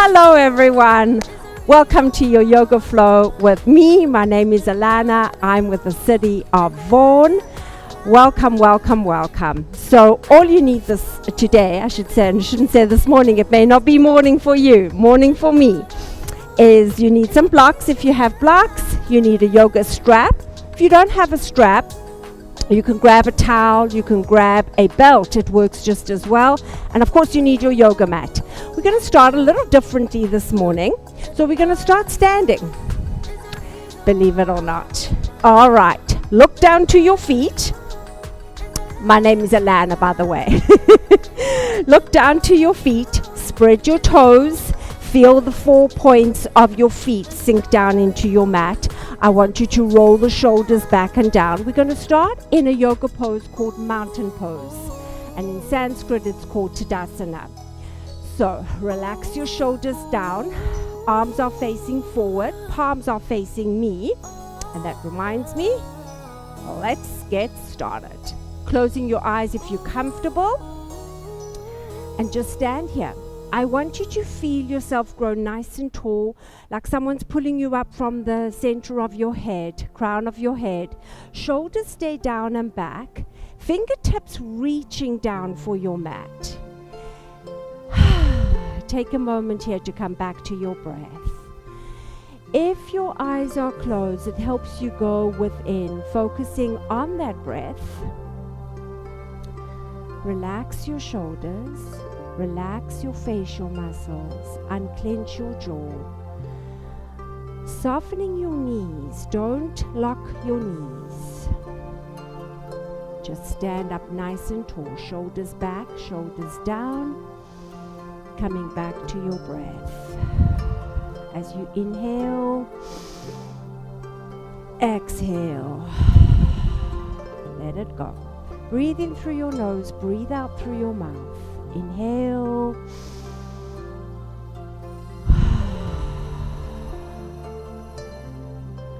Hello everyone. Welcome to your Yoga Flow with me. My name is Alana. I'm with the city of Vaughan. Welcome, welcome, welcome. So all you need this today, I should say, and I shouldn't say this morning, it may not be morning for you, morning for me, is you need some blocks. If you have blocks, you need a yoga strap. If you don't have a strap, you can grab a towel, you can grab a belt, it works just as well. And of course you need your yoga mat. We're going to start a little differently this morning. So we're going to start standing, believe it or not. All right, look down to your feet. My name is Alana, by the way. Look down to your feet, spread your toes, feel the 4 points of your feet sink down into your mat. I want you to roll the shoulders back and down. We're going to start in a yoga pose called mountain pose. And in Sanskrit, it's called Dandasana. So relax your shoulders down. Arms are facing forward. Palms are facing me. And that reminds me, let's get started. Closing your eyes if you're comfortable. And just stand here. I want you to feel yourself grow nice and tall, like someone's pulling you up from the center of your head, crown of your head. Shoulders stay down and back. Fingertips reaching down for your mat. Take a moment here to come back to your breath. If your eyes are closed, it helps you go within, focusing on that breath. Relax your shoulders. Relax your facial muscles, unclench your jaw. Softening your knees, don't lock your knees. Just stand up nice and tall, shoulders back, shoulders down. Coming back to your breath. As you inhale, exhale. Let it go. Breathe in through your nose, breathe out through your mouth. Inhale.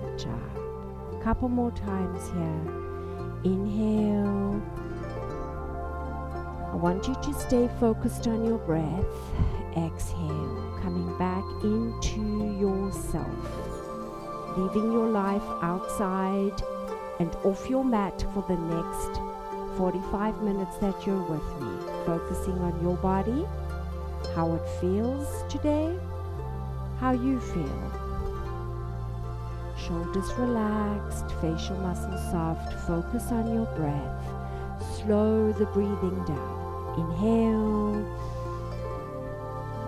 Good job. Couple more times here. Inhale. I want you to stay focused on your breath. Exhale. Coming back into yourself. Leaving your life outside and off your mat for the next 45 minutes that you're with me. Focusing on your body, how it feels today, how you feel. Shoulders relaxed, facial muscles soft. Focus on your breath. Slow the breathing down. Inhale,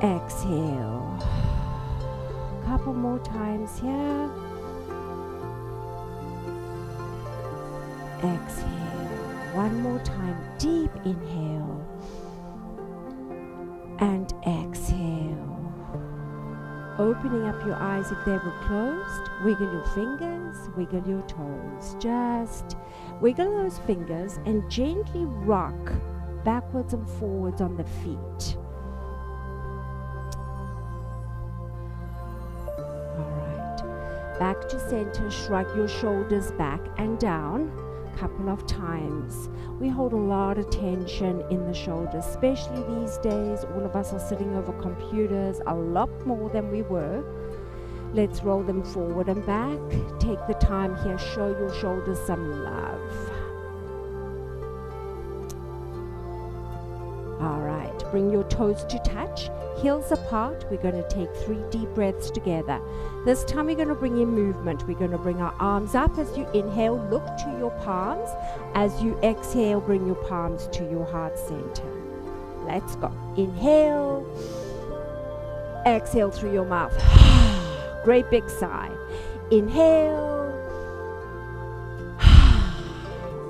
exhale. Couple more times here. Exhale. One more time, deep inhale and exhale. Opening up your eyes if they were closed. Wiggle your fingers, wiggle your toes. Just wiggle those fingers and gently rock backwards and forwards on the feet. All right. Back to center, shrug your shoulders back and down. Couple of times. We hold a lot of tension in the shoulders, especially these days. All of us are sitting over computers a lot more than we were. Let's roll them forward and back. Take the time here, show your shoulders some love. All right, bring your toes to touch, heels apart. We're going to take 3 deep breaths together. This time we're going to bring in movement. We're going to bring our arms up. As you inhale, look to your palms. As you exhale, bring your palms to your heart center. Let's go. Inhale. Exhale through your mouth. Great big sigh. Inhale.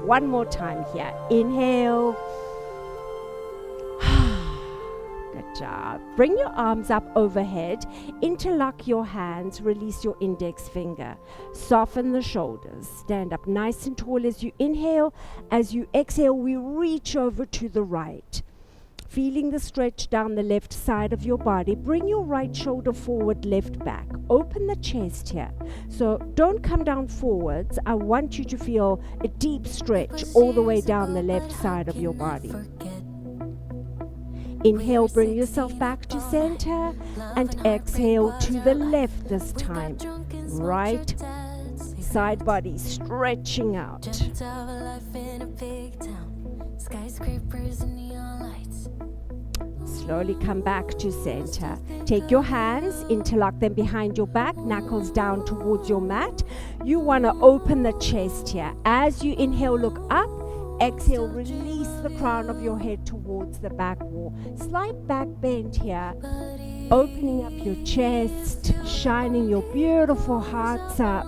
One more time here. Inhale. Good job. Bring your arms up overhead. Interlock your hands. Release your index finger. Soften the shoulders. Stand up nice and tall as you inhale. As you exhale, we reach over to the right. Feeling the stretch down the left side of your body. Bring your right shoulder forward, left back. Open the chest here. So don't come down forwards. I want you to feel a deep stretch all the way down the left side of your body. Inhale, bring yourself back to center, and exhale to the left this time. Right side body stretching out. Slowly come back to center. Take your hands, interlock them behind your back, knuckles down towards your mat. You want to open the chest here. As you inhale, look up. Exhale, release the crown of your head towards the back wall. Slight back bend here. Opening up your chest, shining your beautiful hearts up.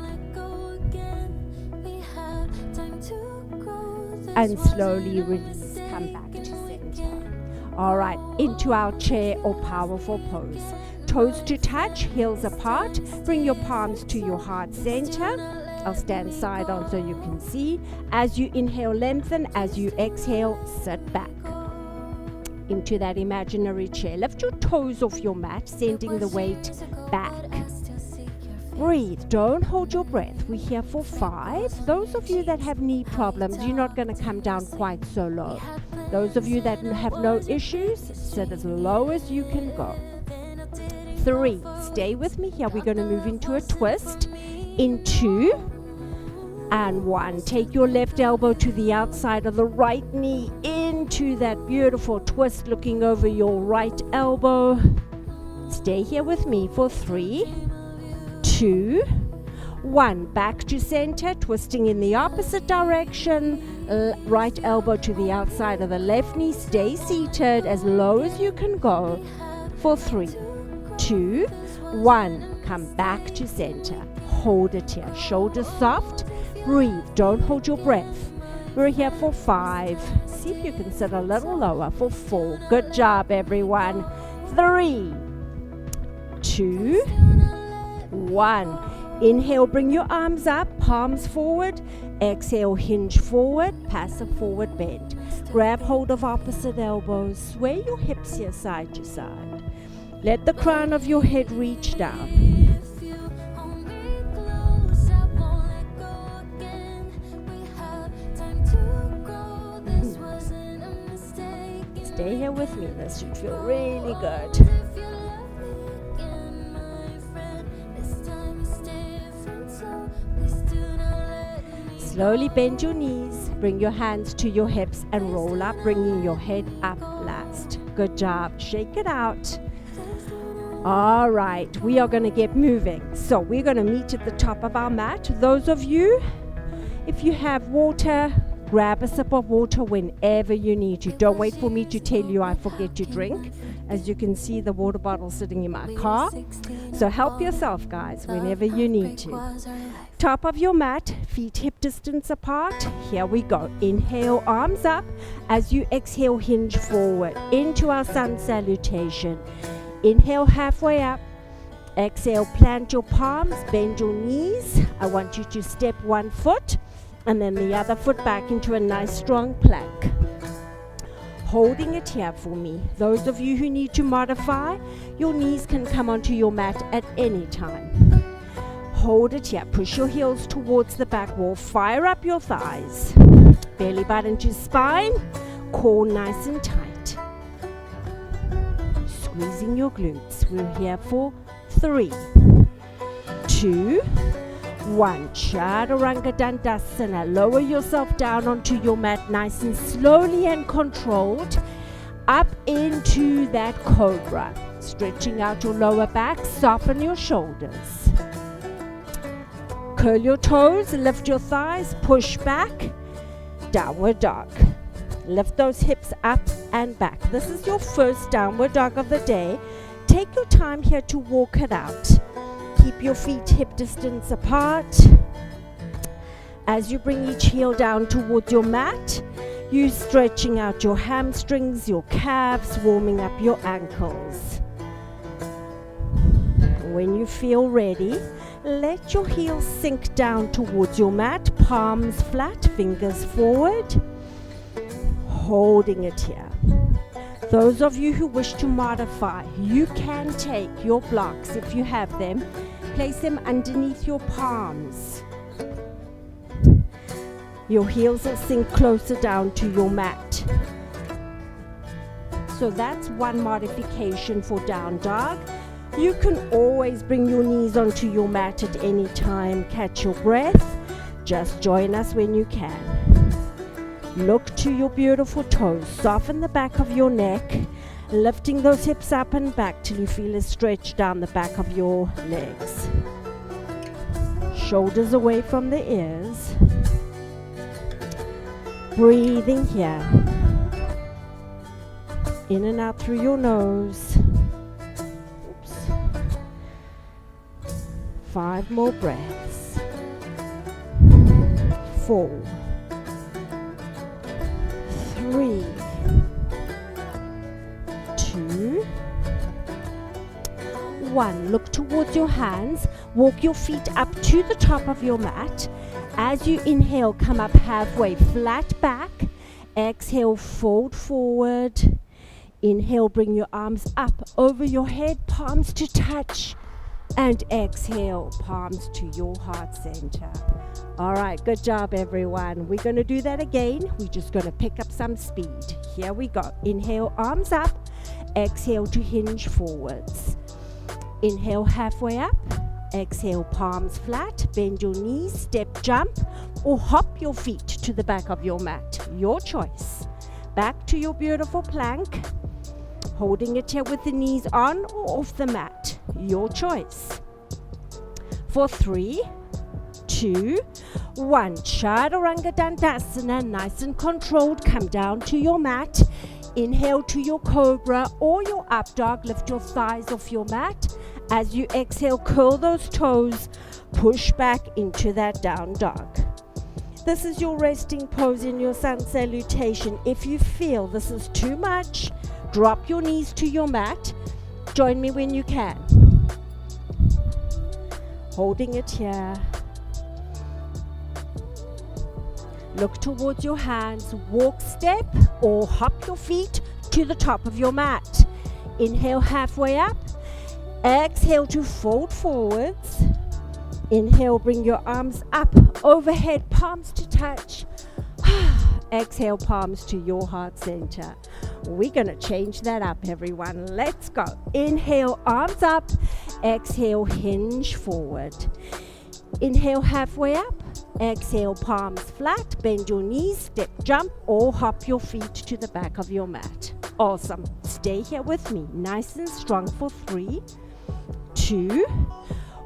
And slowly release, come back to center. All right, into our chair or powerful pose. Toes to touch, heels apart. Bring your palms to your heart center. I'll stand side on so you can see. As you inhale, lengthen. As you exhale, sit back into that imaginary chair. Lift your toes off your mat, sending the weight back. Breathe. Don't hold your breath. We're here for 5. Those of you that have knee problems, you're not going to come down quite so low. Those of you that have no issues, sit as low as you can go. 3. Stay with me here. We're going to move into a twist. In 2 and 1. Take your left elbow to the outside of the right knee into that beautiful twist, looking over your right elbow. Stay here with me for 3, 2, 1. Back to center, twisting in the opposite direction. Right elbow to the outside of the left knee. Stay seated as low as you can go for 3, 2, 1. Come back to center. Hold it here. Shoulders soft. Breathe. Don't hold your breath. We're here for 5. See if you can sit a little lower for 4. Good job, everyone. 3, 2, 1. Inhale, bring your arms up, palms forward. Exhale, hinge forward, passive forward bend. Grab hold of opposite elbows. Sway your hips here side to side. Let the crown of your head reach down. Stay here with me. This should feel really good. Slowly bend your knees. Bring your hands to your hips and roll up, bringing your head up last. Good job. Shake it out. All right, we are going to get moving. So we're going to meet at the top of our mat. Those of you, if you have water, grab a sip of water whenever you need to. Don't wait for me to tell you I forget to drink. As you can see, the water bottle sitting in my car. So help yourself, guys, whenever you need to. Top of your mat, feet hip distance apart. Here we go. Inhale, arms up. As you exhale, hinge forward into our sun salutation. Inhale, halfway up. Exhale, plant your palms, bend your knees. I want you to step one foot and then the other foot back into a nice strong plank. Holding it here for me. Those of you who need to modify, your knees can come onto your mat at any time. Hold it here. Push your heels towards the back wall. Fire up your thighs. Belly button to spine. Core nice and tight. Squeezing your glutes. We're here for 3, 2, 1. Chaturanga Dandasana. Lower yourself down onto your mat nice and slowly and controlled. Up into that cobra. Stretching out your lower back. Soften your shoulders. Curl your toes. Lift your thighs. Push back. Downward dog. Lift those hips up and back. This is your first downward dog of the day. Take your time here to walk it out. Keep your feet hip distance apart. As you bring each heel down towards your mat, you stretching out your hamstrings, your calves, warming up your ankles. When you feel ready, let your heels sink down towards your mat, palms flat, fingers forward. Holding it here. Those of you who wish to modify, you can take your blocks, if you have them, place them underneath your palms. Your heels will sink closer down to your mat. So that's one modification for down dog. You can always bring your knees onto your mat at any time. Catch your breath. Just join us when you can. Look to your beautiful toes. Soften the back of your neck, lifting those hips up and back till you feel a stretch down the back of your legs. Shoulders away from the ears. Breathing here. In and out through your nose. Oops. 5 more breaths. 4, 3, 2, 1. Look towards your hands. Walk your feet up to the top of your mat. As you inhale, come up halfway, flat back. Exhale, fold forward. Inhale, bring your arms up over your head, palms to touch. And exhale, palms to your heart center. All right, good job, everyone. We're going to do that again. We're just going to pick up some speed. Here we go. Inhale, arms up. Exhale to hinge forwards. Inhale, halfway up. Exhale, palms flat. Bend your knees, step, jump, or hop your feet to the back of your mat. Your choice. Back to your beautiful plank. Holding it here with the knees on or off the mat. Your choice. For 3, 2, 1. Chaturanga Dandasana, nice and controlled. Come down to your mat. Inhale to your cobra or your up dog. Lift your thighs off your mat. As you exhale, curl those toes. Push back into that down dog. This is your resting pose in your sun salutation. If you feel this is too much, drop your knees to your mat. Join me when you can. Holding it here. Look towards your hands. Walk, step, or hop your feet to the top of your mat. Inhale, halfway up. Exhale to fold forwards. Inhale, bring your arms up overhead, palms to touch. Exhale, palms to your heart center. We're going to change that up, everyone. Let's go. Inhale, arms up. Exhale, hinge forward. Inhale, halfway up. Exhale, palms flat. Bend your knees, step, jump, or hop your feet to the back of your mat. Awesome. Stay here with me. Nice and strong for 3, 2,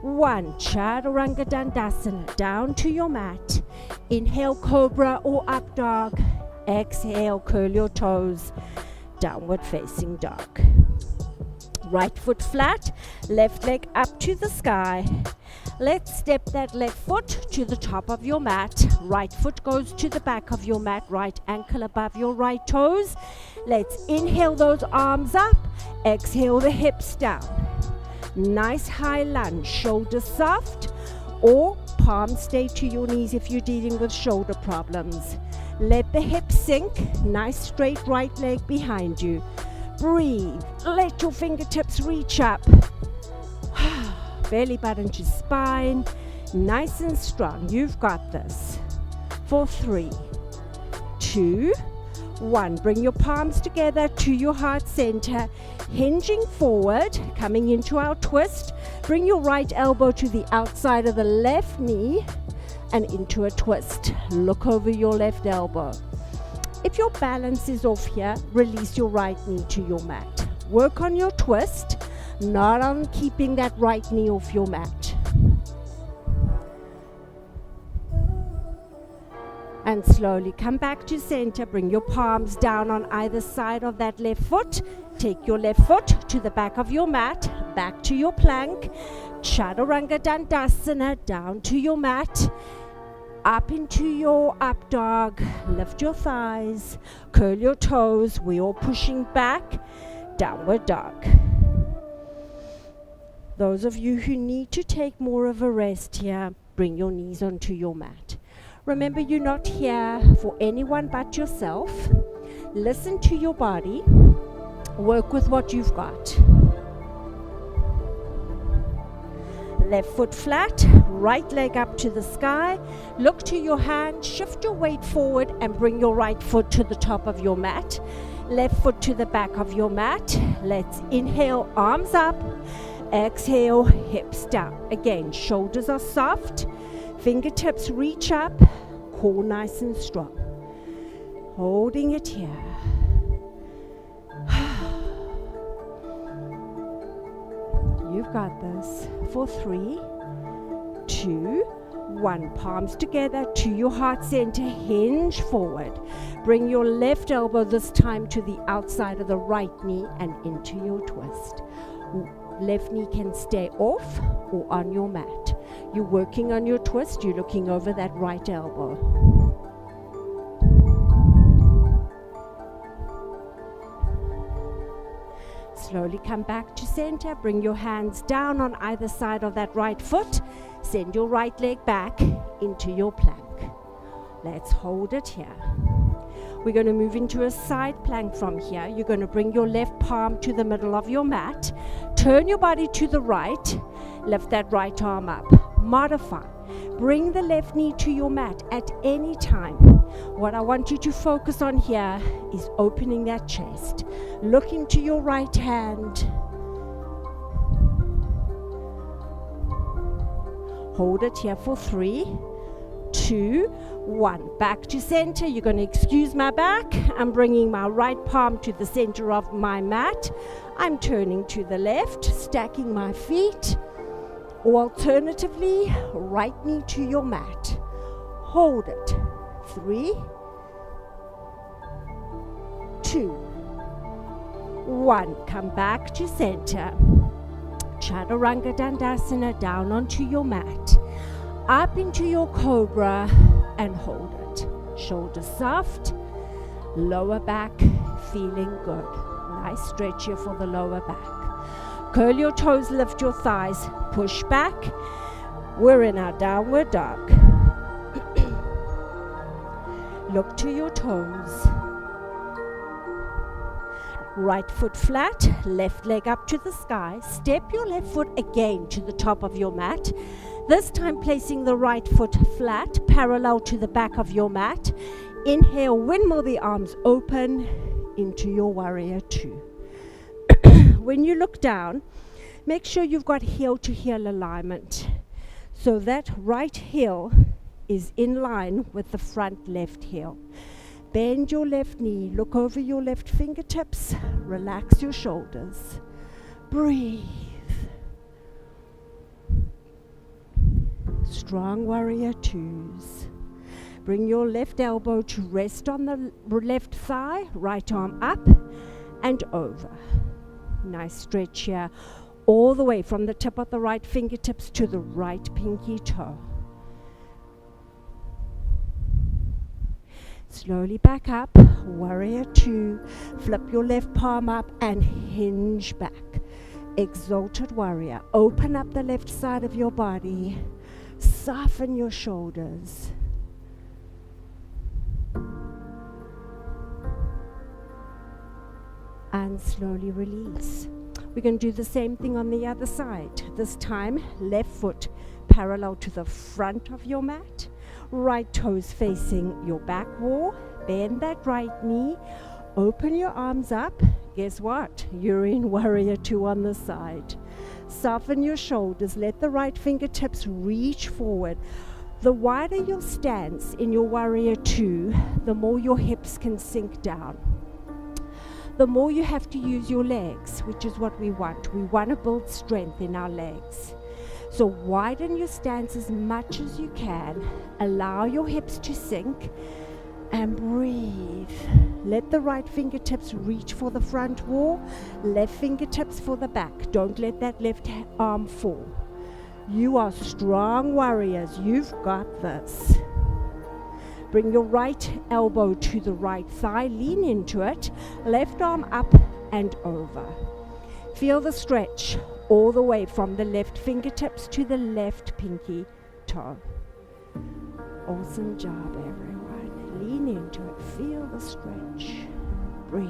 1. Chaturanga Dandasana. Down to your mat. Inhale, cobra or up dog. Exhale, curl your toes. Downward facing dog. Right foot flat, left leg up to the sky. Let's step that left foot to the top of your mat. Right foot goes to the back of your mat. Right ankle above your right toes. Let's inhale those arms up. Exhale the hips down. Nice high lunge, shoulders soft, or palms stay to your knees if you're dealing with shoulder problems. Let the hips sink. Nice straight right leg behind you. Breathe. Let your fingertips reach up. Belly button to spine. Nice and strong. You've got this. For 3, 2, 1. Bring your palms together to your heart center. Hinging forward, coming into our twist. Bring your right elbow to the outside of the left knee and into a twist. Look over your left elbow. If your balance is off here, release your right knee to your mat. Work on your twist, not on keeping that right knee off your mat. And slowly come back to center. Bring your palms down on either side of that left foot. Take your left foot to the back of your mat, back to your plank. Chaturanga Dandasana, down to your mat. Up into your up dog. Lift your thighs. Curl your toes. We're all pushing back. Downward dog. Those of you who need to take more of a rest here, bring your knees onto your mat. Remember, you're not here for anyone but yourself. Listen to your body. Work with what you've got. Left foot flat, right leg up to the sky. Look to your hand, shift your weight forward and bring your right foot to the top of your mat. Left foot to the back of your mat. Let's inhale, arms up. Exhale, hips down. Again, shoulders are soft. Fingertips reach up. Core nice and strong. Holding it here. You've got this. For 3, 2, 1. Palms together to your heart center. Hinge forward. Bring your left elbow this time to the outside of the right knee and into your twist. Left knee can stay off or on your mat. You're working on your twist. You're looking over that right elbow. Slowly come back to center. Bring your hands down on either side of that right foot. Send your right leg back into your plank. Let's hold it here. We're going to move into a side plank from here. You're going to bring your left palm to the middle of your mat. Turn your body to the right. Lift that right arm up. Modify. Bring the left knee to your mat at any time. What I want you to focus on here is opening that chest. Look into your right hand. Hold it here for 3, 2, 1. Back to center. You're going to excuse my back. I'm bringing my right palm to the center of my mat. I'm turning to the left, stacking my feet. Or alternatively, right knee to your mat. Hold it. 3, 2, 1. Come back to center. Chaturanga Dandasana, down onto your mat. Up into your cobra and hold it. Shoulders soft. Lower back feeling good. Nice stretch here for the lower back. Curl your toes, lift your thighs. Push back. We're in our downward dog. Look to your toes. Right foot flat, left leg up to the sky. Step your left foot again to the top of your mat. This time placing the right foot flat, parallel to the back of your mat. Inhale, windmill the arms open into your warrior 2. When you look down, make sure you've got heel to heel alignment. So that right heel is in line with the front left heel. Bend your left knee, look over your left fingertips, relax your shoulders. Breathe. Strong warrior 2s. Bring your left elbow to rest on the left thigh, right arm up and over. Nice stretch here, all the way from the tip of the right fingertips to the right pinky toe. Slowly back up, warrior 2. Flip your left palm up and hinge back. Exalted warrior. Open up the left side of your body. Soften your shoulders. And slowly release. We're going to do the same thing on the other side. This time, left foot parallel to the front of your mat. Right toes facing your back wall. Bend that right knee. Open your arms up. Guess what? You're in warrior 2 on the side. Soften your shoulders. Let the right fingertips reach forward. The wider your stance in your warrior 2, the more your hips can sink down. The more you have to use your legs, which is what we want. We want to build strength in our legs. So widen your stance as much as you can. Allow your hips to sink and breathe. Let the right fingertips reach for the front wall, left fingertips for the back. Don't let that left arm fall. You are strong warriors. You've got this. Bring your right elbow to the right thigh. Lean into it. Left arm up and over. Feel the stretch all the way from the left fingertips to the left pinky toe. Awesome job, everyone. Lean into it. Feel the stretch. Breathe.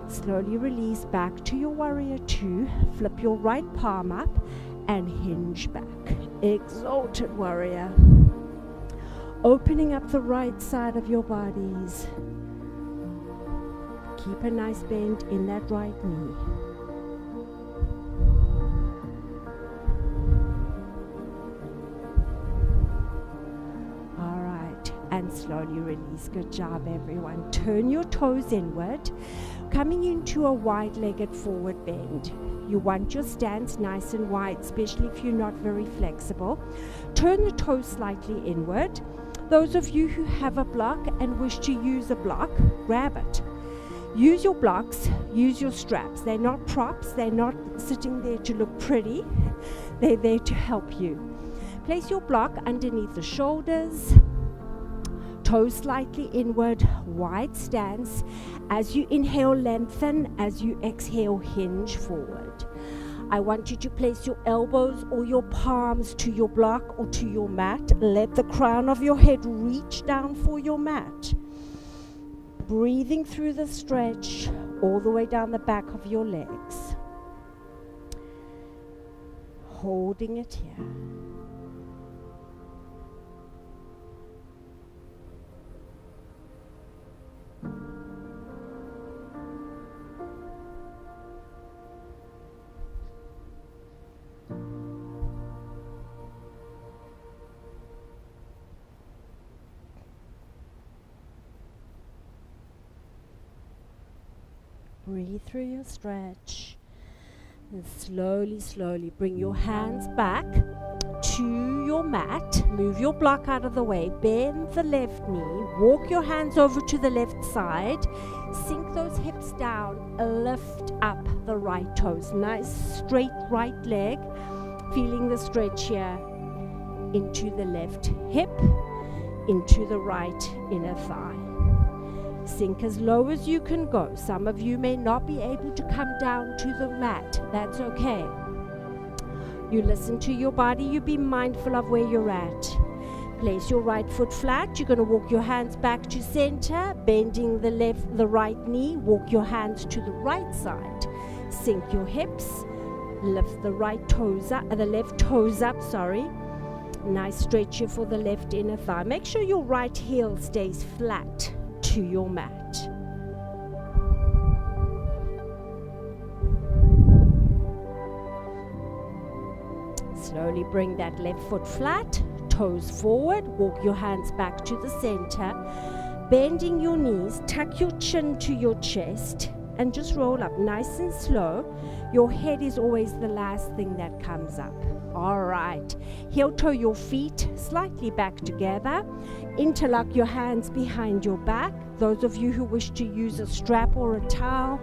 Slowly release back to your warrior 2. Flip your right palm up and hinge back. Exalted warrior. Opening up the right side of your bodies. Keep a nice bend in that right knee. All right, and slowly release. Good job, everyone. Turn your toes inward, coming into a wide-legged forward bend. You want your stance nice and wide, especially if you're not very flexible. Turn the toes slightly inward. Those of you who have a block and wish to use a block, grab it. Use your blocks, use your straps. They're not props, they're not sitting there to look pretty. They're there to help you. Place your block underneath the shoulders, toes slightly inward, wide stance. As you inhale, lengthen. As you exhale, hinge forward. I want you to place your elbows or your palms to your block or to your mat. Let the crown of your head reach down for your mat. Breathing through the stretch all the way down the back of your legs. Holding it here. Breathe through your stretch and slowly bring your hands back to your mat. Move your block out of the way. Bend the left knee. Walk your hands over to the left side. Sink those hips down. Lift up the right toes. Nice straight right leg. Feeling the stretch here into the left hip, into the right inner thigh. Sink as low as you can go. Some of you may not be able to come down to the mat. That's okay. You listen to your body. You be mindful of where you're at. Place your right foot flat. You're going to walk your hands back to center, bending the right knee. Walk your hands to the right side. Sink your hips. Lift the left toes up. Nice stretch here for the left inner thigh. Make sure your right heel stays flat to your mat. Slowly bring that left foot flat, toes forward, walk your hands back to the center, bending your knees, tuck your chin to your chest, and just roll up nice and slow. Your head is always the last thing that comes up. All right, heel toe your feet slightly back together. Interlock your hands behind your back. Those of you who wish to use a strap or a towel,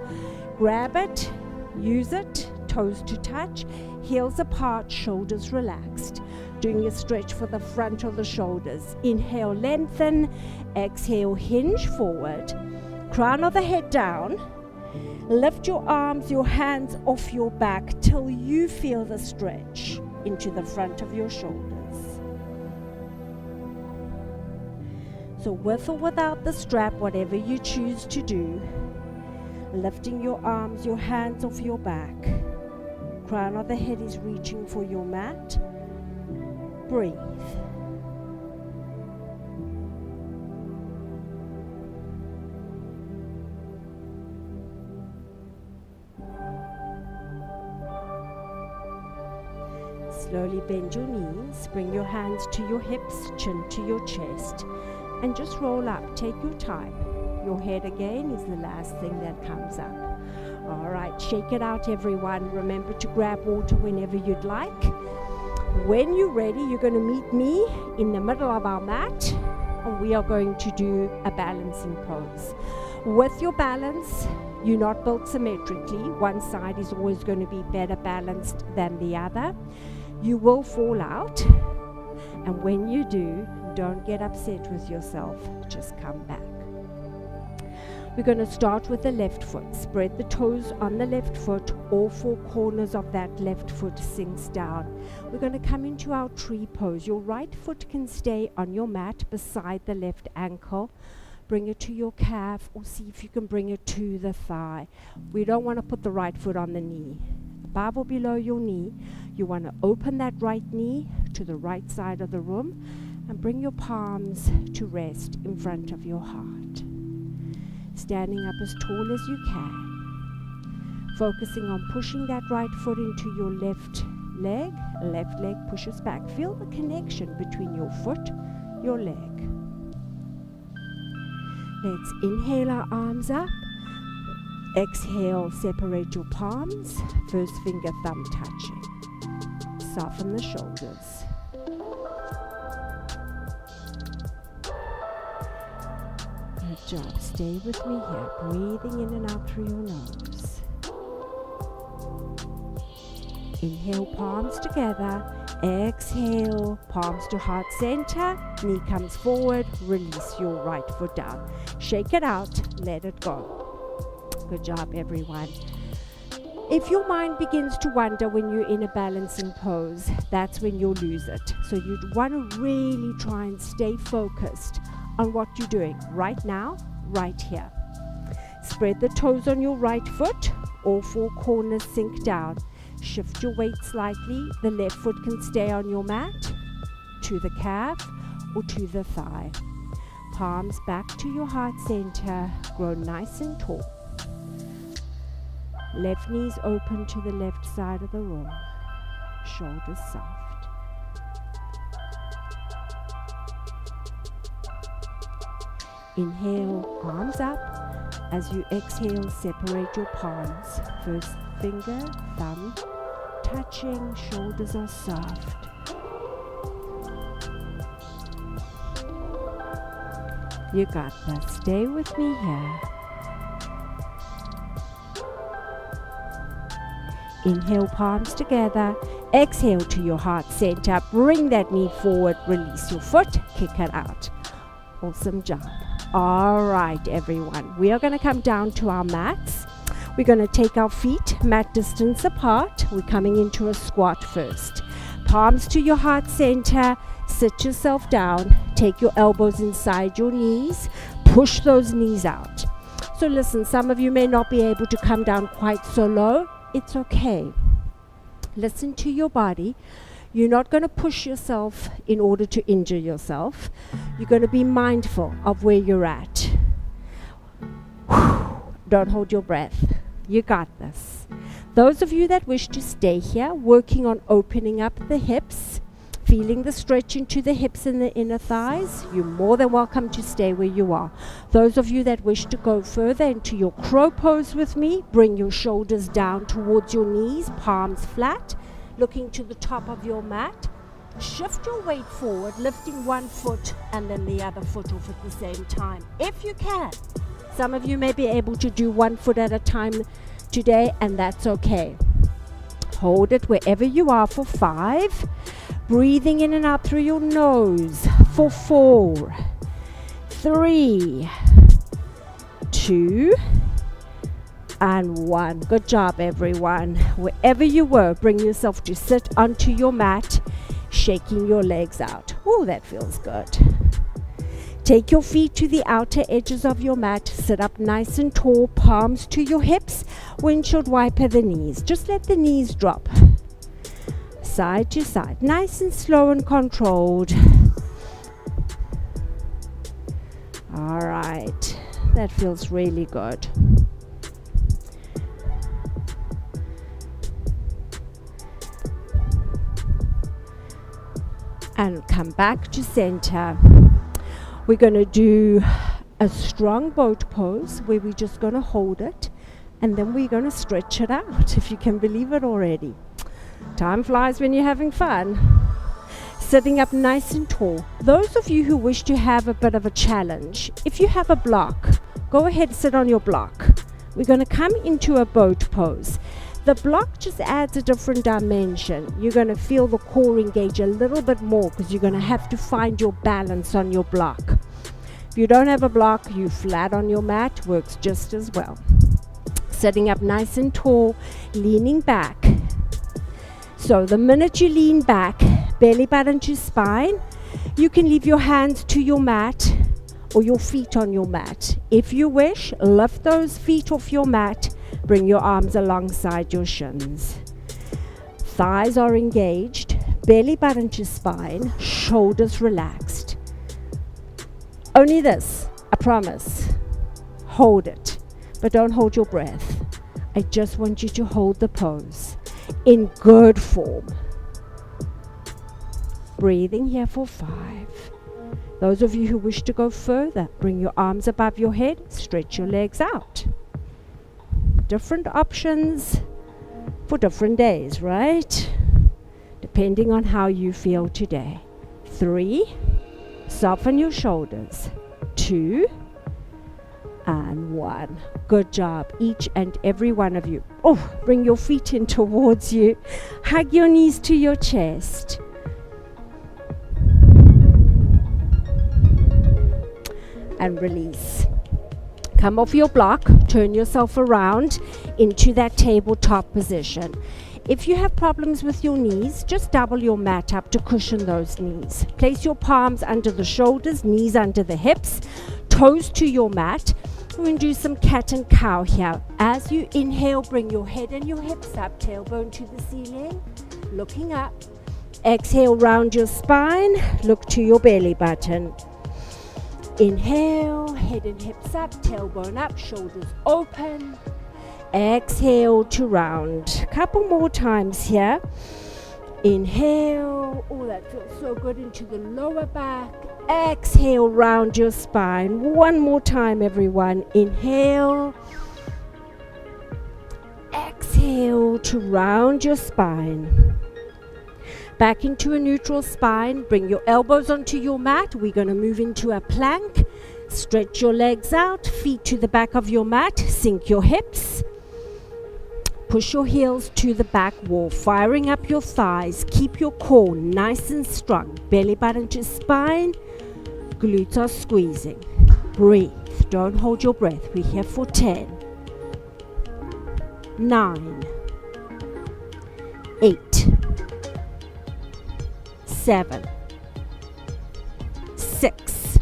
grab it, use it, toes to touch, heels apart, shoulders relaxed. Doing a stretch for the front of the shoulders. Inhale, lengthen. Exhale, hinge forward. Crown of the head down. Lift your arms, your hands off your back till you feel the stretch into the front of your shoulders. So with or without the strap, whatever you choose to do, lifting your arms, your hands off your back. Crown of the head is reaching for your mat. Breathe. Slowly bend your knees, bring your hands to your hips, chin to your chest, and just roll up. Take your time. Your head again is the last thing that comes up. All right, shake it out, everyone. Remember to grab water whenever you'd like. When you're ready, you're going to meet me in the middle of our mat, and we are going to do a balancing pose. With your balance, you're not built symmetrically. One side is always going to be better balanced than the other. You will fall out, and when you do, don't get upset with yourself. Just come back. We're going to start with the left foot. Spread the toes on the left foot. All four corners of that left foot sinks down. We're going to come into our tree pose. Your right foot can stay on your mat beside the left ankle. Bring it to your calf, or see if you can bring it to the thigh. We don't want to put the right foot on the knee. Above or below your knee, you want to open that right knee to the right side of the room and bring your palms to rest in front of your heart. standing up as tall as you can. Focusing on pushing that right foot into your left leg pushes back. Feel the connection between your foot, your leg. Let's inhale our arms up. Exhale, separate your palms, first finger, thumb touching. Soften the shoulders. Good job. Stay with me here. Breathing in and out through your nose. Inhale, palms together. Exhale, palms to heart center. Knee comes forward. Release your right foot down. Shake it out. Let it go. Good job, everyone. If your mind begins to wander when you're in a balancing pose, that's when you'll lose it. So you'd want to really try and stay focused on what you're doing right now, right here. Spread the toes on your right foot. All four corners sink down. Shift your weight slightly. The left foot can stay on your mat, to the calf or to the thigh. Palms back to your heart center. Grow nice and tall. Left knees open to the left side of the room. Shoulders soft. Inhale, arms up. As you exhale, separate your palms. First finger, thumb touching. Shoulders are soft. You got this. Stay with me here. Inhale, palms together. Exhale to your heart center. Bring that knee forward. Release your foot. Kick it out. Awesome job. All right, everyone. We are going to come down to our mats. We're going to take our feet mat distance apart. We're coming into a squat first. Palms to your heart center. Sit yourself down. Take your elbows inside your knees. Push those knees out. So listen, some of you may not be able to come down quite so low. It's okay. Listen to your body. You're not going to push yourself in order to injure yourself. You're going to be mindful of where you're at. Don't hold your breath. You got this. Those of you that wish to stay here, working on opening up the hips, feeling the stretch into the hips and the inner thighs, you're more than welcome to stay where you are. Those of you that wish to go further into your crow pose with me, bring your shoulders down towards your knees, palms flat, looking to the top of your mat. Shift your weight forward, lifting one foot and then the other foot off at the same time, if you can. Some of you may be able to do one foot at a time today, and that's okay. Hold it wherever you are for 5. Breathing in and out through your nose for 4, 3, 2, and 1. Good job, everyone. Wherever you were, bring yourself to sit onto your mat, shaking your legs out. Oh, that feels good. Take your feet to the outer edges of your mat. Sit up nice and tall, palms to your hips, windshield wiper the knees. Just let the knees drop. Side to side, nice and slow and controlled. All right, that feels really good. And come back to center. We're going to do a strong boat pose where we're just going to hold it, and then we're going to stretch it out, if you can believe it already. Time flies when you're having fun. Sitting up nice and tall. Those of you who wish to have a bit of a challenge, if you have a block, go ahead, sit on your block. We're going to come into a boat pose. The block just adds a different dimension. You're going to feel the core engage a little bit more because you're going to have to find your balance on your block. If you don't have a block, you flat on your mat, works just as well. Sitting up nice and tall, leaning back. So the minute you lean back, belly button to spine, you can leave your hands to your mat or your feet on your mat. If you wish, lift those feet off your mat, bring your arms alongside your shins. Thighs are engaged, belly button to spine, shoulders relaxed. Only this, I promise. hold it, but don't hold your breath. I just want you to hold the pose in good form. Breathing here for 5. Those of you who wish to go further, bring your arms above your head, stretch your legs out. Different options for different days, right? Depending on how you feel today. 3, soften your shoulders. 2, and 1. Good job, each and every one of you. Oh, bring your feet in towards you. Hug your knees to your chest. And release. Come off your block, turn yourself around into that tabletop position. If you have problems with your knees, just double your mat up to cushion those knees. Place your palms under the shoulders, knees under the hips, toes to your mat. We're going to do some cat and cow here. As you inhale, bring your head and your hips up, tailbone to the ceiling, looking up. Exhale, round your spine, look to your belly button. Inhale, head and hips up, tailbone up, shoulders open. Exhale to round. Couple more times here. Inhale. Oh, that feels so good into the lower back. Exhale, round your spine. One more time, everyone. Inhale. Exhale to round your spine. Back into a neutral spine. Bring your elbows onto your mat. We're going to move into a plank. Stretch your legs out. Feet to the back of your mat. Sink your hips. Push your heels to the back wall. Firing up your thighs. Keep your core nice and strong. Belly button to spine. Glutes are squeezing. Breathe. Don't hold your breath. We're here for 10. 9. 8. 7, 6,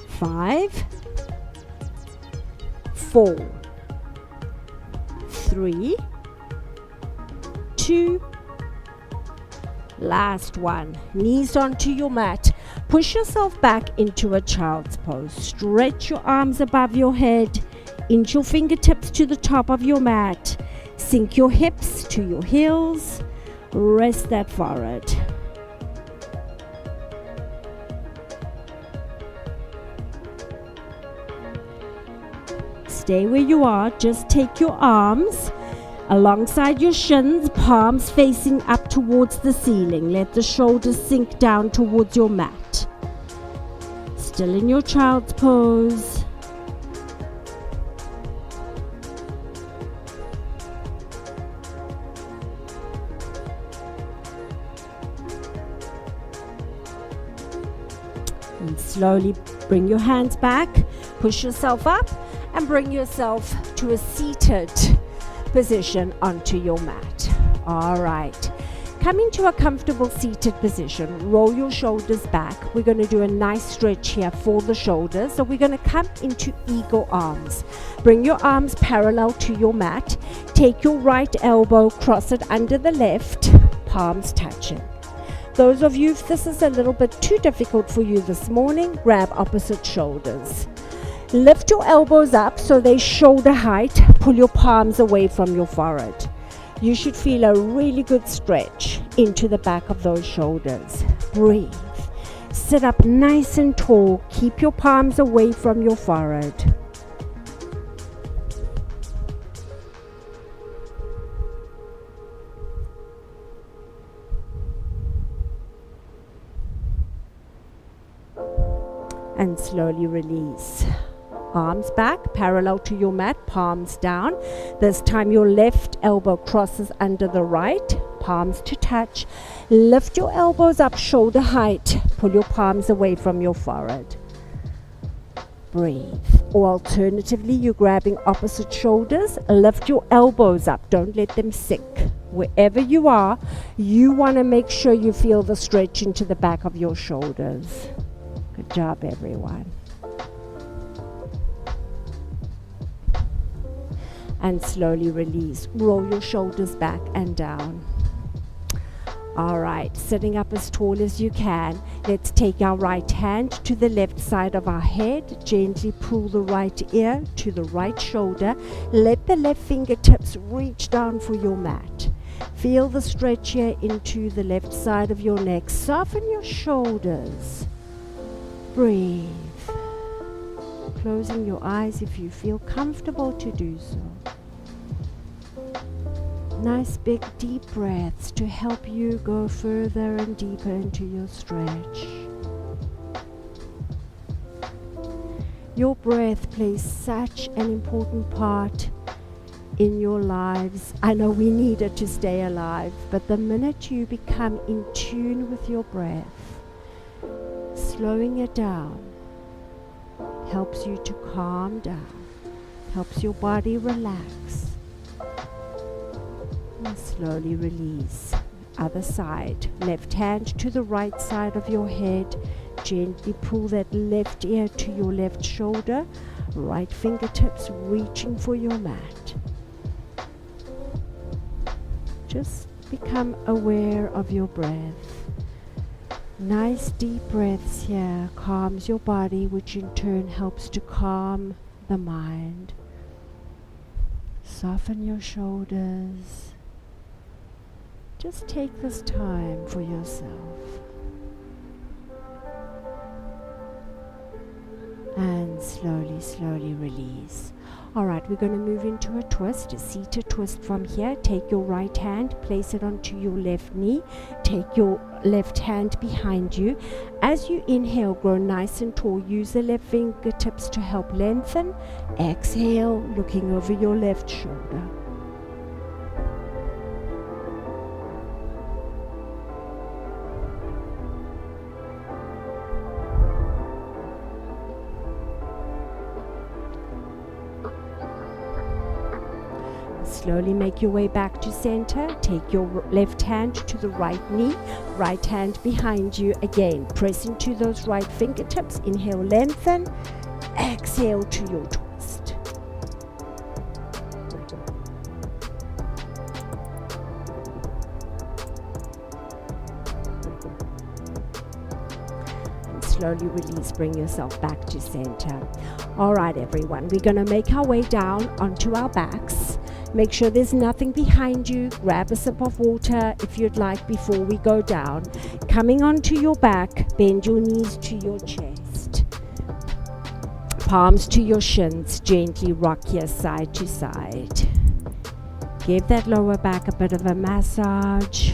5, 4, 3, 2, last one. Knees onto your mat. Push yourself back into a child's pose. Stretch your arms above your head. Inch your fingertips to the top of your mat. Sink your hips to your heels. Rest that forehead. Stay where you are. Just take your arms alongside your shins, palms facing up towards the ceiling. Let the shoulders sink down towards your mat. Still in your child's pose. And slowly bring your hands back, push yourself up, and bring yourself to a seated position onto your mat. All right. Come into a comfortable seated position. Roll your shoulders back. We're going to do a nice stretch here for the shoulders. So we're going to come into eagle arms. Bring your arms parallel to your mat. Take your right elbow, cross it under the left, palms touching. Those of you, if this is a little bit too difficult for you this morning, grab opposite shoulders. Lift your elbows up so they're shoulder height. Pull your palms away from your forehead. You should feel a really good stretch into the back of those shoulders. Breathe. Sit up nice and tall. Keep your palms away from your forehead. And slowly release. Arms back, parallel to your mat, palms down. This time your left elbow crosses under the right, palms to touch. Lift your elbows up shoulder height. Pull your palms away from your forehead. Breathe. Or alternatively, you're grabbing opposite shoulders. Lift your elbows up. Don't let them sink. Wherever you are, you want to make sure you feel the stretch into the back of your shoulders. Good job, everyone. And slowly release. Roll your shoulders back and down. All right, sitting up as tall as you can. Let's take our right hand to the left side of our head. Gently pull the right ear to the right shoulder. Let the left fingertips reach down for your mat. Feel the stretch here into the left side of your neck. Soften your shoulders. Breathe. Closing your eyes if you feel comfortable to do so. Nice big deep breaths to help you go further and deeper into your stretch. Your breath plays such an important part in your lives. I know we need it to stay alive, but the minute you become in tune with your breath, slowing it down helps you to calm down, helps your body relax. And slowly release. Other side. Left hand to the right side of your head. Gently pull that left ear to your left shoulder. Right fingertips reaching for your mat. Just become aware of your breath. Nice deep breaths here calms your body, which in turn helps to calm the mind. Soften your shoulders. Just take this time for yourself. And slowly, slowly release. Alright, we're going to move into a twist, a seated twist from here. Take your right hand, place it onto your left knee. Take your left hand behind you. As you inhale, grow nice and tall. Use the left fingertips to help lengthen. Exhale, looking over your left shoulder. Slowly make your way back to center. Take your left hand to the right knee, right hand behind you. Again, press into those right fingertips. Inhale, lengthen. Exhale to your twist. And slowly release, bring yourself back to center. All right, everyone, we're going to make our way down onto our backs. Make sure there's nothing behind you. Grab a sip of water if you'd like before we go down. Coming onto your back, bend your knees to your chest. Palms to your shins. Gently rock here side to side. Give that lower back a bit of a massage.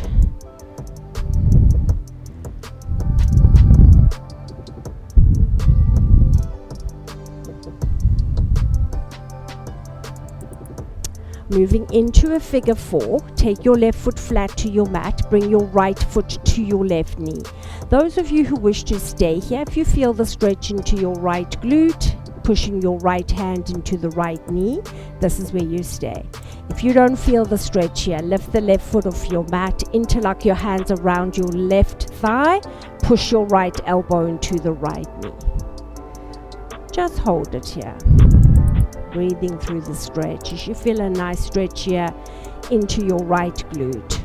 Moving into a figure four, take your left foot flat to your mat, bring your right foot to your left knee. Those of you who wish to stay here, if you feel the stretch into your right glute, pushing your right hand into the right knee, this is where you stay. If you don't feel the stretch here, lift the left foot off your mat, interlock your hands around your left thigh, push your right elbow into the right knee. Just hold it here. Breathing through the stretch. You should feel a nice stretch here into your right glute.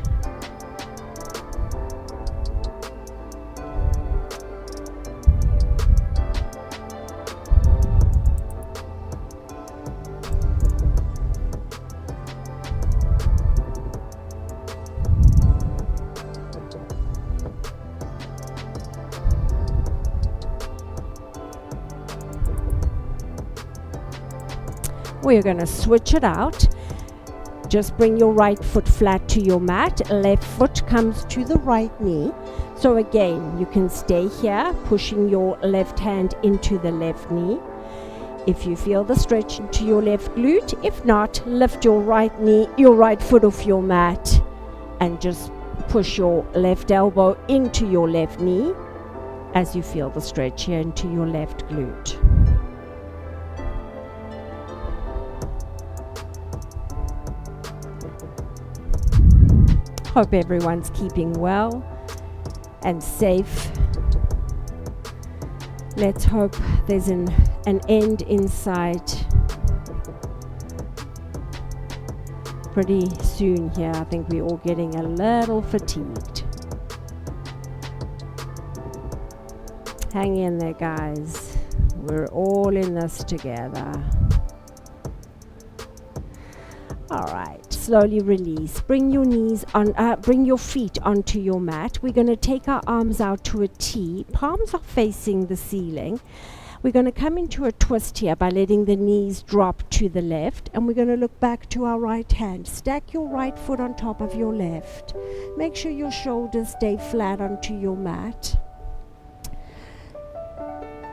We're going to switch it out. Just bring your right foot flat to your mat. Left foot comes to the right knee. So again, you can stay here, pushing your left hand into the left knee. If you feel the stretch into your left glute, if not, lift your right knee, your right foot off your mat and just push your left elbow into your left knee as you feel the stretch here into your left glute. Hope everyone's keeping well and safe. Let's hope there's an end in sight pretty soon here. I think we're all getting a little fatigued. Hang in there, guys. We're all in this together. All right, slowly release. Bring your knees on, bring your feet onto your mat. We're going to take our arms out to a T. Palms are facing the ceiling. We're going to come into a twist here by letting the knees drop to the left, and we're going to look back to our right hand. Stack your right foot on top of your left. Make sure your shoulders stay flat onto your mat.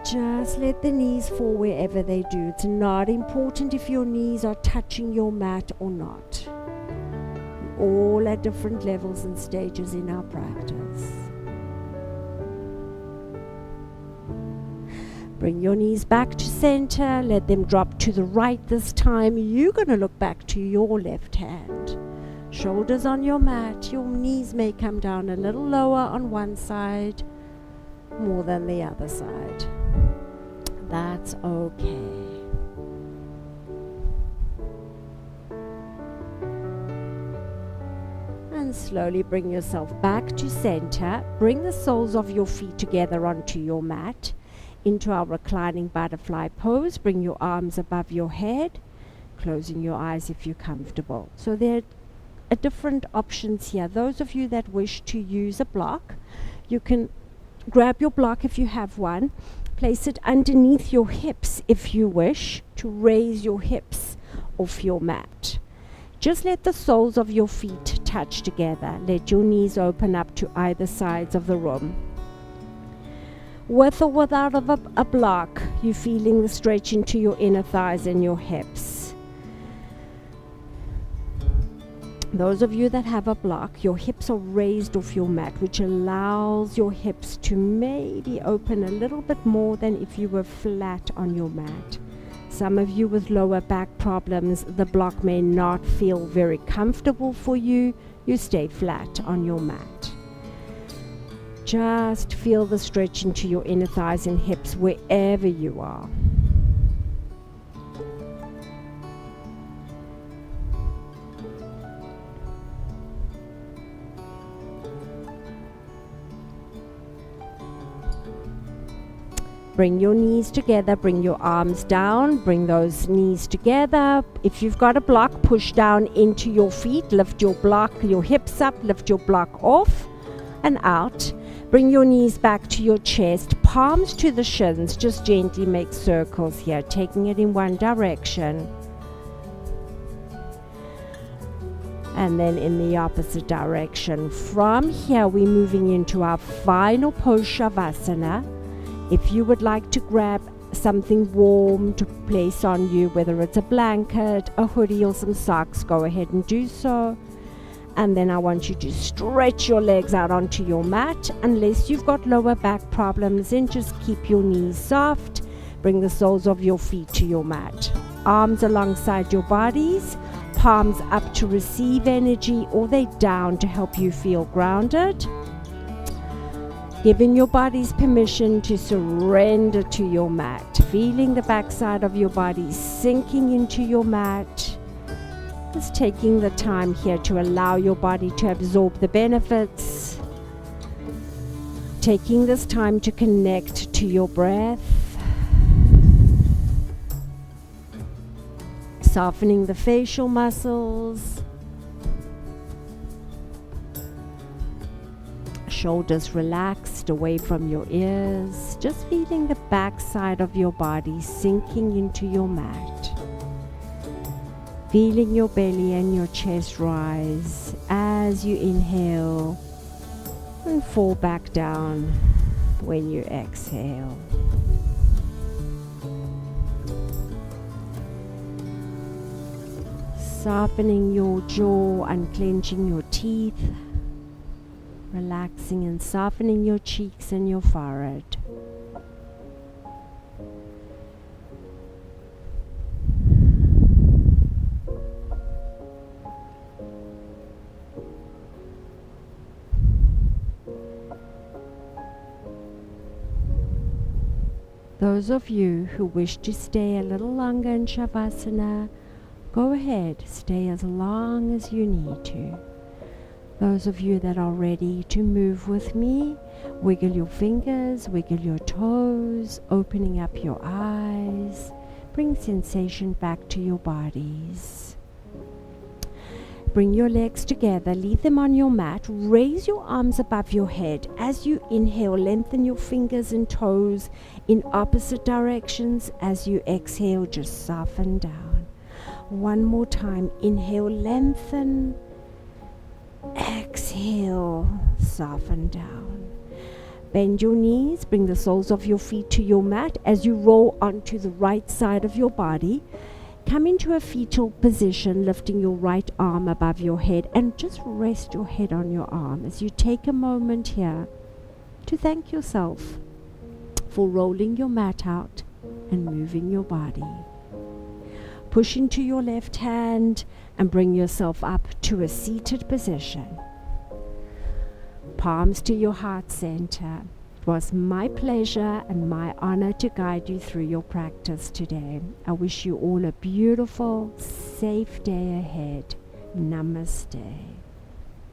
Just let the knees fall wherever they do. It's not important if your knees are touching your mat or not. We're all at different levels and stages in our practice. Bring your knees back to center. Let them drop to the right this time. You're going to look back to your left hand. Shoulders on your mat. Your knees may come down a little lower on one side, more than the other side. That's okay. And slowly bring yourself back to center. Bring the soles of your feet together onto your mat. Into our reclining butterfly pose. Bring your arms above your head, closing your eyes if you're comfortable. So there are different options here. Those of you that wish to use a block, you can grab your block if you have one. Place it underneath your hips if you wish to raise your hips off your mat. Just let the soles of your feet touch together. Let your knees open up to either sides of the room. With or without a block, you're feeling the stretch into your inner thighs and your hips. Those of you that have a block, your hips are raised off your mat, which allows your hips to maybe open a little bit more than if you were flat on your mat. Some of you with lower back problems, the block may not feel very comfortable for you. You stay flat on your mat. Just feel the stretch into your inner thighs and hips wherever you are. Bring your knees together, bring your arms down, bring those knees together. If you've got a block, push down into your feet, lift your block, your hips up, lift your block off and out. Bring your knees back to your chest, palms to the shins, just gently make circles here, taking it in one direction. And then in the opposite direction. From here, we're moving into our final pose, Shavasana. If you would like to grab something warm to place on you, whether it's a blanket, a hoodie or some socks, go ahead and do so. And then I want you to stretch your legs out onto your mat. Unless you've got lower back problems, then just keep your knees soft. Bring the soles of your feet to your mat. Arms alongside your bodies, palms up to receive energy, or they down to help you feel grounded. Giving your bodies permission to surrender to your mat. Feeling the backside of your body sinking into your mat. Just taking the time here to allow your body to absorb the benefits. Taking this time to connect to your breath. Softening the facial muscles. Shoulders relaxed away from your ears. Just feeling the backside of your body sinking into your mat. Feeling your belly and your chest rise as you inhale and fall back down when you exhale. Softening your jaw, unclenching your teeth. Relaxing and softening your cheeks and your forehead. Those of you who wish to stay a little longer in Shavasana, go ahead, stay as long as you need to. Those of you that are ready to move with me, wiggle your fingers, wiggle your toes, opening up your eyes. Bring sensation back to your bodies. Bring your legs together, leave them on your mat, raise your arms above your head. As you inhale, lengthen your fingers and toes in opposite directions. As you exhale, just soften down. One more time, inhale, lengthen. Exhale, soften down. Bend your knees, bring the soles of your feet to your mat. As you roll onto the right side of your body, come into a fetal position, lifting your right arm above your head, and just rest your head on your arm as you take a moment here to thank yourself for rolling your mat out and moving your body. Push into your left hand and bring yourself up to a seated position. Palms to your heart center. It was my pleasure and my honor to guide you through your practice today. I wish you all a beautiful, safe day ahead. Namaste.